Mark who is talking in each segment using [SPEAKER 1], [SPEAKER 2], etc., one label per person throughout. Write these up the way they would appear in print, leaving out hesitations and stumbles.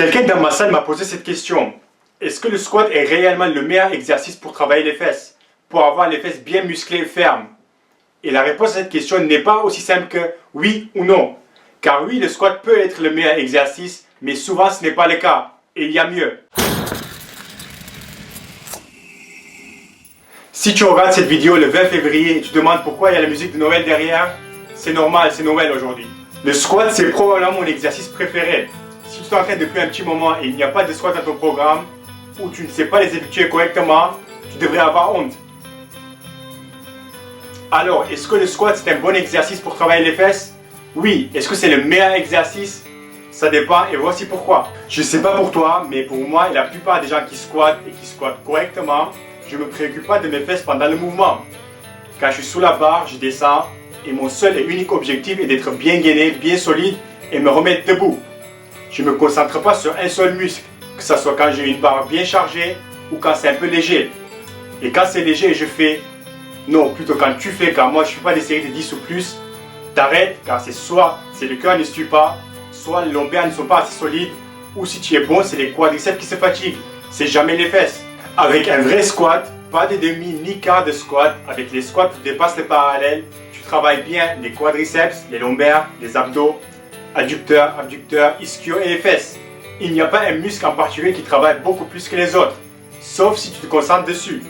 [SPEAKER 1] Quelqu'un dans ma salle m'a posé cette question. Est-ce que le squat est réellement le meilleur exercice pour travailler les fesses, pour avoir les fesses bien musclées et fermes? Et la réponse à cette question n'est pas aussi simple que oui ou non. Car oui, le squat peut être le meilleur exercice, mais souvent ce n'est pas le cas. Et il y a mieux. Si tu regardes cette vidéo le 20 février et tu te demandes pourquoi il y a la musique de Noël derrière, c'est normal, c'est Noël aujourd'hui. Le squat, c'est probablement mon exercice préféré. Si tu t'entraînes depuis un petit moment et il n'y a pas de squat dans ton programme, ou tu ne sais pas les effectuer correctement, tu devrais avoir honte. Alors, est-ce que le squat c'est un bon exercice pour travailler les fesses? Oui. Est-ce que c'est le meilleur exercice? Ça dépend et voici pourquoi. Je ne sais pas pour toi, mais pour moi et la plupart des gens qui squattent et qui squattent correctement, je ne me préoccupe pas de mes fesses pendant le mouvement. Quand je suis sous la barre, je descends et mon seul et unique objectif est d'être bien gainé, bien solide et me remettre debout. Je ne me concentre pas sur un seul muscle, que ce soit quand j'ai une barre bien chargée ou quand c'est un peu léger. Et quand c'est léger, je fais... Non, plutôt quand tu fais, car moi je ne fais pas des séries de 10 ou plus, t'arrêtes car c'est soit le cœur ne suit pas, soit les lombaires ne sont pas assez solides, ou si tu es bon, c'est les quadriceps qui se fatiguent, c'est jamais les fesses. Avec un vrai squat, pas de demi ni quart de squat, avec les squats qui dépassent les parallèles, tu travailles bien les quadriceps, les lombaires, les abdos, adducteurs, abducteurs, ischio et les fesses. Il n'y a pas un muscle en particulier qui travaille beaucoup plus que les autres, sauf si tu te concentres dessus.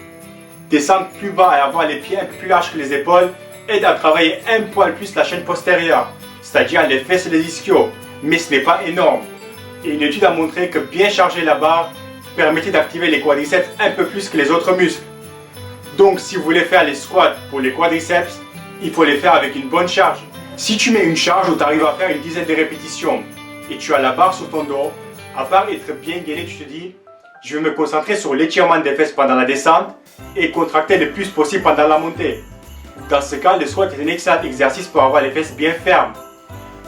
[SPEAKER 1] Descendre plus bas et avoir les pieds un peu plus larges que les épaules aide à travailler un poil plus la chaîne postérieure, c'est-à-dire les fesses et les ischios, mais ce n'est pas énorme. Et une étude a montré que bien charger la barre permettait d'activer les quadriceps un peu plus que les autres muscles. Donc si vous voulez faire les squats pour les quadriceps, il faut les faire avec une bonne charge. Si tu mets une charge où tu arrives à faire une dizaine de répétitions et tu as la barre sur ton dos, à part être bien gainé, tu te dis « Je vais me concentrer sur l'étirement des fesses pendant la descente et contracter le plus possible pendant la montée ». Dans ce cas, le squat est un excellent exercice pour avoir les fesses bien fermes.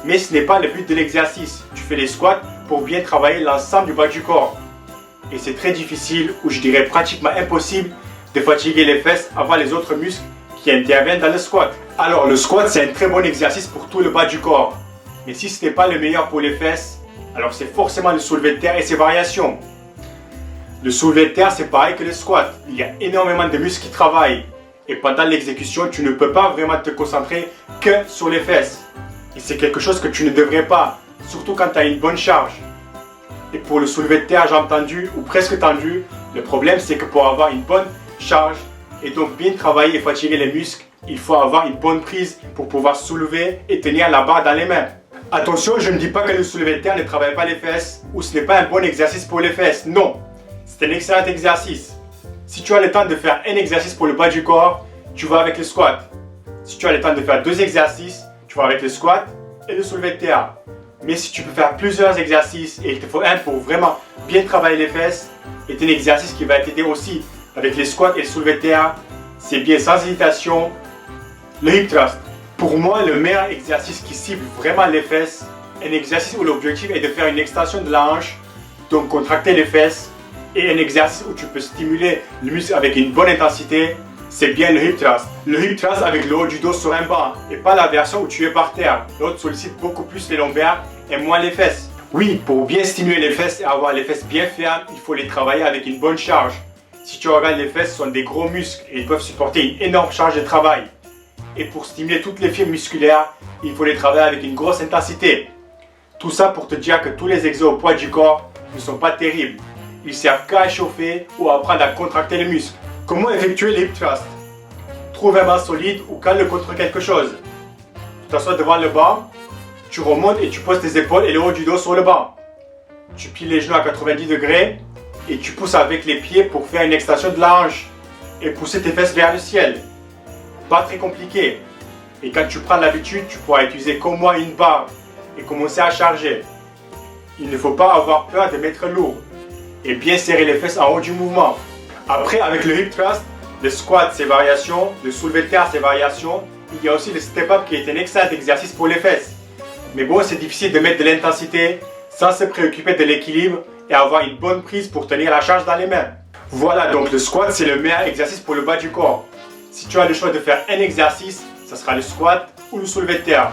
[SPEAKER 1] Mais ce n'est pas le but de l'exercice. Tu fais les squats pour bien travailler l'ensemble du bas du corps. Et c'est très difficile, ou je dirais pratiquement impossible, de fatiguer les fesses avant les autres muscles qui interviennent dans le squat. Alors le squat c'est un très bon exercice pour tout le bas du corps. Mais si ce n'est pas le meilleur pour les fesses, alors c'est forcément le soulevé de terre et ses variations. Le soulevé de terre c'est pareil que le squat. Il y a énormément de muscles qui travaillent. Et pendant l'exécution, tu ne peux pas vraiment te concentrer que sur les fesses. Et c'est quelque chose que tu ne devrais pas, surtout quand tu as une bonne charge. Et pour le soulevé de terre, jambes tendues ou presque tendues, le problème c'est que pour avoir une bonne charge et donc bien travailler et fatiguer les muscles, il faut avoir une bonne prise pour pouvoir soulever et tenir la barre dans les mains. Attention, je ne dis pas que le soulevé de terre ne travaille pas les fesses ou ce n'est pas un bon exercice pour les fesses. Non, c'est un excellent exercice. Si tu as le temps de faire un exercice pour le bas du corps, tu vas avec le squat. Si tu as le temps de faire deux exercices, tu vas avec le squat et le soulevé de terre. Mais si tu peux faire plusieurs exercices et il te faut un pour vraiment bien travailler les fesses, est un exercice qui va t'aider aussi avec les squats et le soulevé de terre, c'est bien sans hésitation le hip thrust. Pour moi, le meilleur exercice qui cible vraiment les fesses, un exercice où l'objectif est de faire une extension de la hanche, donc contracter les fesses, et un exercice où tu peux stimuler le muscle avec une bonne intensité, c'est bien le hip thrust. Le hip thrust avec le haut du dos sur un banc, et pas la version où tu es par terre. L'autre sollicite beaucoup plus les lombaires et moins les fesses. Oui, pour bien stimuler les fesses et avoir les fesses bien fermes, il faut les travailler avec une bonne charge. Si tu regardes, les fesses sont des gros muscles et ils peuvent supporter une énorme charge de travail. Et pour stimuler toutes les fibres musculaires, il faut les travailler avec une grosse intensité. Tout ça pour te dire que tous les exos au poids du corps ne sont pas terribles. Ils servent qu'à échauffer ou à apprendre à contracter les muscles. Comment effectuer les hip thrusts? Trouve un banc solide ou cale-le contre quelque chose. Tu t'assois devant le banc, tu remontes et tu poses tes épaules et le haut du dos sur le banc. Tu plies les genoux à 90 degrés et tu pousses avec les pieds pour faire une extension de la hanche et pousser tes fesses vers le ciel. Pas très compliqué. Et quand tu prends l'habitude, tu pourras utiliser comme moi une barre et commencer à charger. Il ne faut pas avoir peur de mettre lourd et bien serrer les fesses en haut du mouvement. Après, avec le hip thrust, le squat, ses variations, le soulevé de terre, ses variations, il y a aussi le step-up qui est un excellent exercice pour les fesses. Mais bon, c'est difficile de mettre de l'intensité sans se préoccuper de l'équilibre et avoir une bonne prise pour tenir la charge dans les mains. Voilà, donc le squat, c'est le meilleur exercice pour le bas du corps. Si tu as le choix de faire un exercice, ça sera le squat ou le soulevé de terre.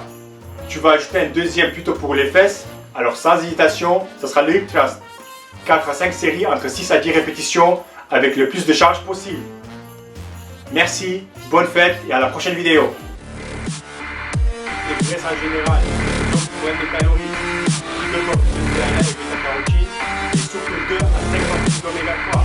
[SPEAKER 1] Tu vas ajouter un deuxième plutôt pour les fesses, Alors sans hésitation, ce sera le hip thrust. 4 à 5 séries entre 6 à 10 répétitions avec le plus de charge possible. Merci, bonne fête et à la prochaine vidéo. Les graisses en général, moins de calories, plus de corps de céréales et bêta-carotène et surtout 2 à 5 d'oméga 3.